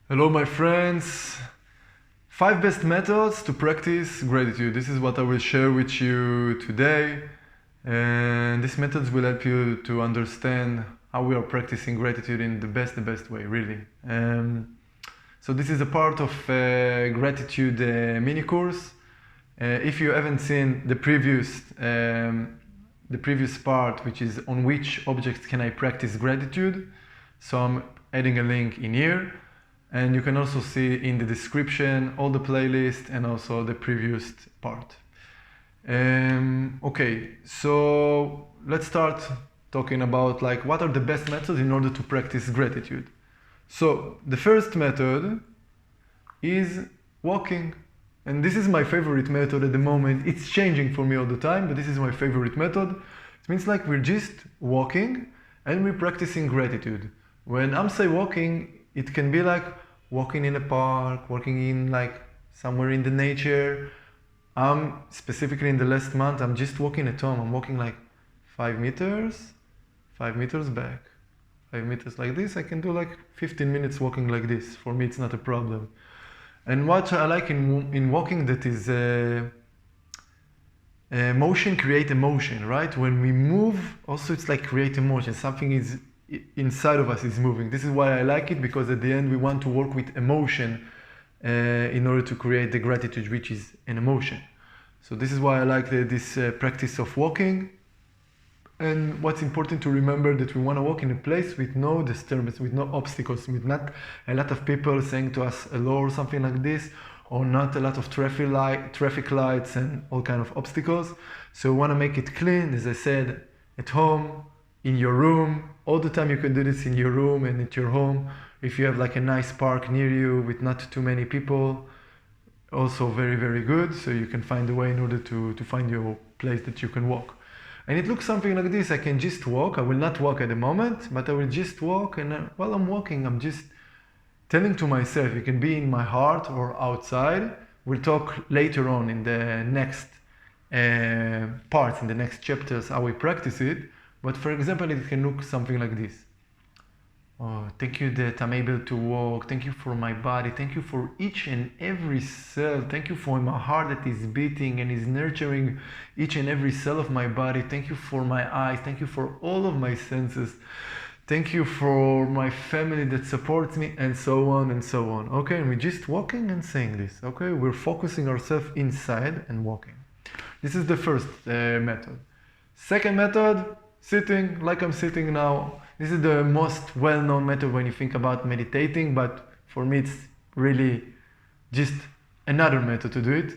Hello, my friends. 5 best methods to practice gratitude. This is what I will share with you today. And these methods will help you to understand how we are practicing gratitude in the best way, really. So this is a part of gratitude mini course. If you haven't seen the previous part, which is on which objects can I practice gratitude, so I'm adding a link in here. And you can also see in the description all the playlist and also the previous part. Okay, so let's start talking about what are the best methods in order to practice gratitude. So the first method is walking. And this is my favorite method at the moment. It's changing for me all the time, but this is my favorite method. It means we're just walking and we're practicing gratitude. When I'm say walking, it can be walking in a park, walking in somewhere in the nature. Specifically in the last month, I'm just walking at home. I'm walking 5 meters, 5 meters back, 5 meters like this. I can do 15 minutes walking like this. For me, it's not a problem. And what I like in walking, that is motion create emotion, right? When we move, also it's create emotion. Something is inside of us is moving. This is why I like it, because at the end we want to work with emotion in order to create the gratitude, which is an emotion. So this is why I like this practice of walking. And what's important to remember, that we want to walk in a place with no disturbance, with no obstacles, with not a lot of people saying to us hello or something like this, or not a lot of traffic lights and all kind of obstacles. So we want to make it clean, as I said, at home, in your room. All the time you can do this in your room and at your home. If you have a nice park near you with not too many people, also very good. So you can find a way in order to find your place that you can walk. And it looks something like this. I can just walk. I will not walk at the moment, but I will just walk. And while I'm walking, I'm just telling to myself, it can be in my heart or outside. We'll talk later on in the next parts, in the next chapters, how we practice it. But for example, it can look something like this. Oh, thank you that I'm able to walk. Thank you for my body. Thank you for each and every cell. Thank you for my heart that is beating and is nurturing each and every cell of my body. Thank you for my eyes. Thank you for all of my senses. Thank you for my family that supports me, and so on and so on. Okay, and we're just walking and saying this. Okay, we're focusing ourselves inside and walking. This is the first method. Second method, sitting like I'm sitting now. This is the most well-known method when you think about meditating, but for me it's really just another method to do it.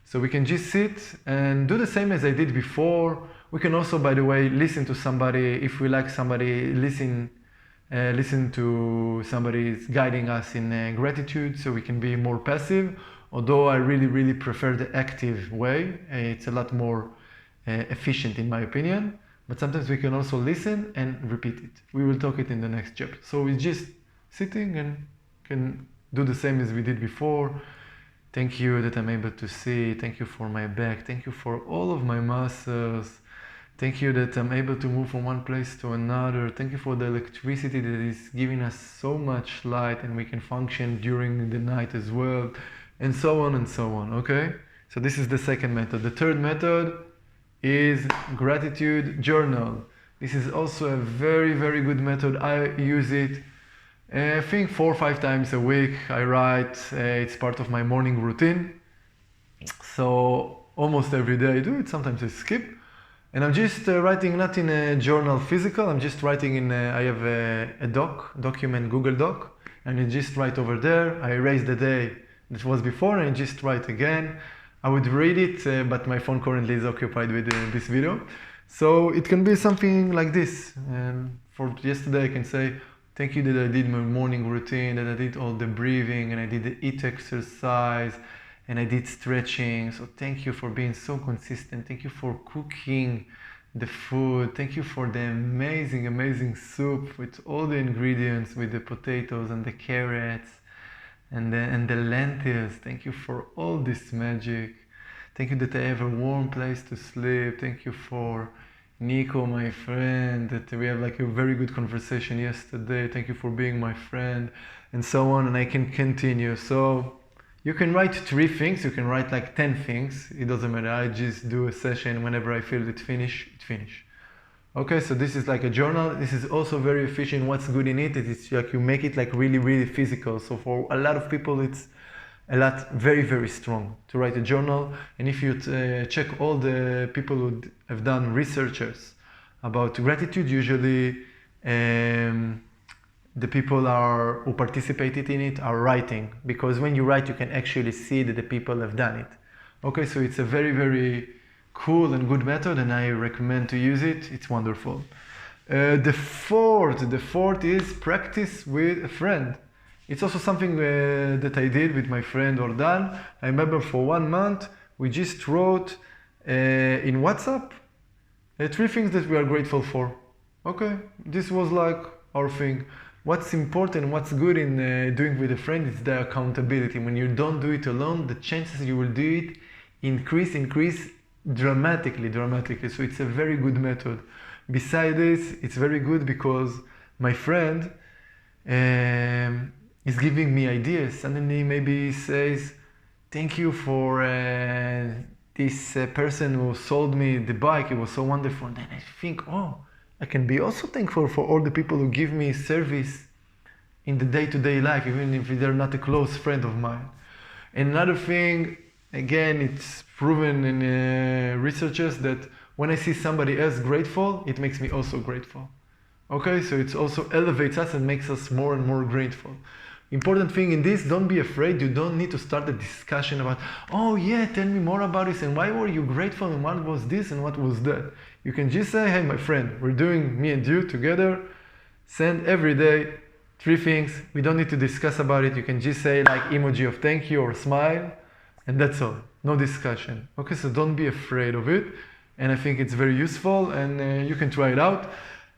So we can just sit and do the same as I did before. We can also, by the way, listen to somebody. If we like somebody, listen to somebody guiding us in gratitude, so we can be more passive. Although I really prefer the active way. It's a lot more efficient in my opinion. But sometimes we can also listen and repeat it. We will talk it in the next chapter. So we're just sitting and can do the same as we did before. Thank you that I'm able to see. Thank you for my back. Thank you for all of my muscles. Thank you that I'm able to move from one place to another. Thank you for the electricity that is giving us so much light and we can function during the night as well. And so on and so on, okay? So this is the second method. The third method is gratitude journal. This is also a very good method. I use it, I think 4 or 5 times a week. I write, it's part of my morning routine. So almost every day I do it, sometimes I skip. And I'm just writing not in a journal physical, I'm just writing in, I have a document, Google Doc, and I just write over there. I erase the day that was before and I just write again. I would read it, but my phone currently is occupied with this video. So it can be something like this. And for yesterday I can say, thank you that I did my morning routine, that I did all the breathing, and I did the HIIT exercise, and I did stretching. So thank you for being so consistent. Thank you for cooking the food. Thank you for the amazing soup with all the ingredients, with the potatoes and the carrots. And the lentils. Thank you for all this magic. Thank you that I have a warm place to sleep. Thank you for Nico, my friend, that we have like a very good conversation yesterday. Thank you for being my friend, and so on. And I can continue. So you can write 3 things. You can write like 10 things. It doesn't matter. I just do a session whenever I feel it finish. Okay, so this is like a journal. This is also very efficient. What's good in it? It's like you make it like really, really physical. So for a lot of people, it's a lot very, very strong to write a journal. And if you check all the people who have done researchers about gratitude, usually the people who participated in it are writing, because when you write, you can actually see that the people have done it. Okay, so it's a very, very cool and good method, and I recommend to use it. It's wonderful. The fourth is practice with a friend. It's also something that I did with my friend Ordan. I remember for 1 month, we just wrote in WhatsApp 3 things that we are grateful for. Okay, this was like our thing. What's important, what's good in doing with a friend is the accountability. When you don't do it alone, the chances you will do it increase dramatically. So it's a very good method. Besides this, it's very good because my friend is giving me ideas. Suddenly maybe he says, thank you for this person who sold me the bike. It was so wonderful. And then I think, oh, I can be also thankful for all the people who give me service in the day-to-day life, even if they're not a close friend of mine. And another thing, again, it's proven in researchers that when I see somebody else grateful, it makes me also grateful. Okay, so it also elevates us and makes us more and more grateful. Important thing in this, don't be afraid. You don't need to start a discussion about, oh yeah, tell me more about this, and why were you grateful, and what was this, and what was that. You can just say, hey, my friend, we're doing me and you together. Send every day 3 things. We don't need to discuss about it. You can just say like emoji of thank you or smile, and that's all. No discussion. Okay, so don't be afraid of it. And I think it's very useful, and you can try it out.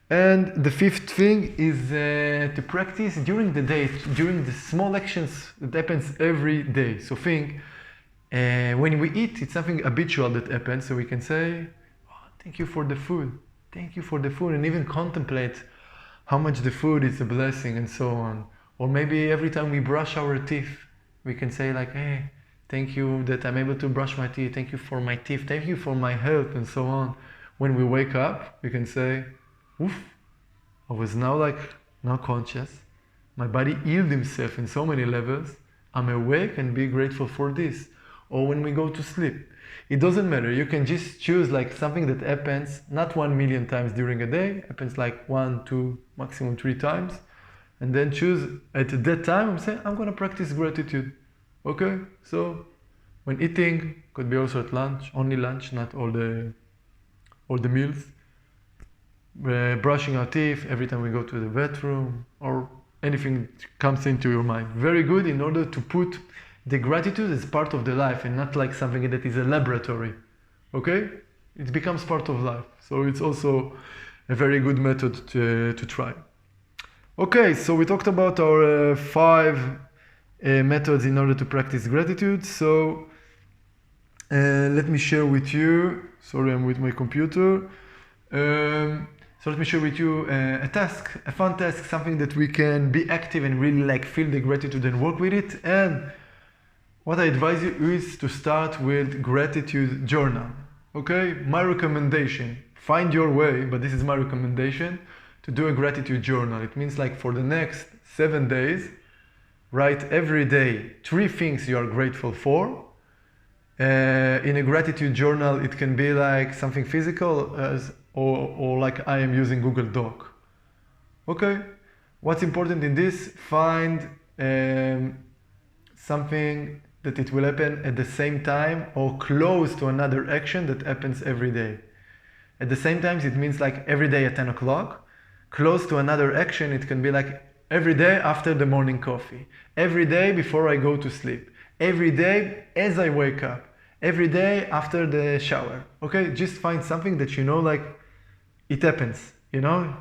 And the 5th thing is to practice during the day, during the small actions that happens every day. So think, when we eat, it's something habitual that happens. So we can say, oh, thank you for the food. Thank you for the food. And even contemplate how much the food is a blessing and so on. Or maybe every time we brush our teeth, we can say like, hey, thank you that I'm able to brush my teeth. Thank you for my teeth. Thank you for my health and so on. When we wake up, we can say, oof, I was now conscious. My body healed himself in so many levels. I'm awake and be grateful for this. Or when we go to sleep. It doesn't matter. You can just choose like something that happens not 1 million times during a day. Happens like 1, 2, maximum 3 times. And then choose at that time, I'm saying, I'm going to practice gratitude. Okay? So when eating, could be also at lunch, only lunch, not all the meals. Brushing our teeth every time we go to the bathroom, or anything comes into your mind. Very good in order to put the gratitude as part of the life and not like something that is a laboratory. Okay? It becomes part of life. So it's also a very good method to try. Okay, so we talked about our 5 methods in order to practice gratitude. So let me share with you, sorry, I'm with my computer. So let me share with you a task, a fun task, something that we can be active and really like feel the gratitude and work with it. And what I advise you is to start with gratitude journal. Okay, my recommendation, find your way, but this is my recommendation, to do a gratitude journal. It means like for the next 7 days, write every day 3 things you are grateful for. In a gratitude journal, it can be like something physical or like I am using Google Doc. Okay, what's important in this? Find something that it will happen at the same time or close to another action that happens every day. At the same time, it means like every day at 10 o'clock. Close to another action, it can be like every day after the morning coffee. Every day before I go to sleep. Every day as I wake up. Every day after the shower. Okay, just find something that you know like it happens, you know,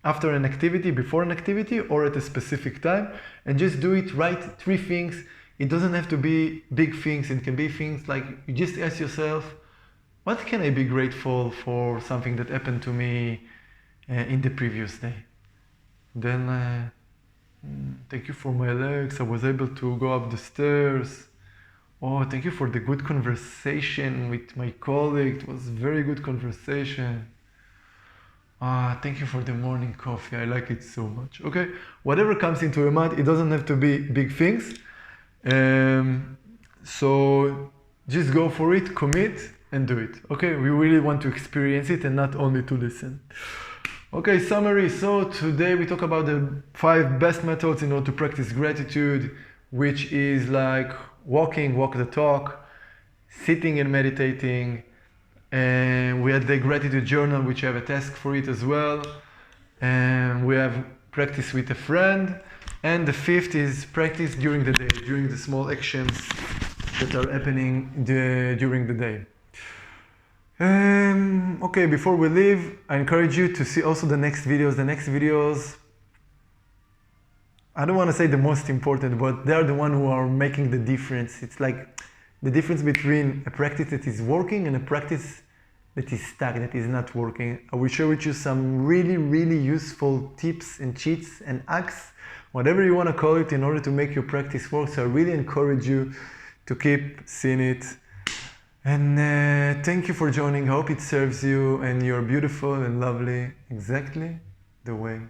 after an activity, before an activity, or at a specific time, and just do it. Write 3 things. It doesn't have to be big things. It can be things like you just ask yourself, what can I be grateful for something that happened to me in the previous day? Then thank you for my legs. I was able to go up the stairs. Oh, thank you for the good conversation with my colleague. It was very good conversation. Thank you for the morning coffee. I like it so much. Okay, whatever comes into your mind, it doesn't have to be big things. So just go for it, commit, and do it. Okay, we really want to experience it and not only to listen. Okay, summary. So today we talk about the 5 best methods in order to practice gratitude, which is like walking, walk the talk, sitting and meditating. And we had the gratitude journal, which I have a task for it as well. And we have practice with a friend. And the 5th is practice during the day, during the small actions that are happening during the day. Okay, before we leave, I encourage you to see also the next videos. The next videos, I don't want to say the most important, but they are the ones who are making the difference. It's like the difference between a practice that is working and a practice that is stuck, that is not working. I will share with you some really, really useful tips and cheats and hacks, whatever you want to call it, in order to make your practice work. So I really encourage you to keep seeing it. And thank you for joining. I hope it serves you and you're beautiful and lovely exactly the way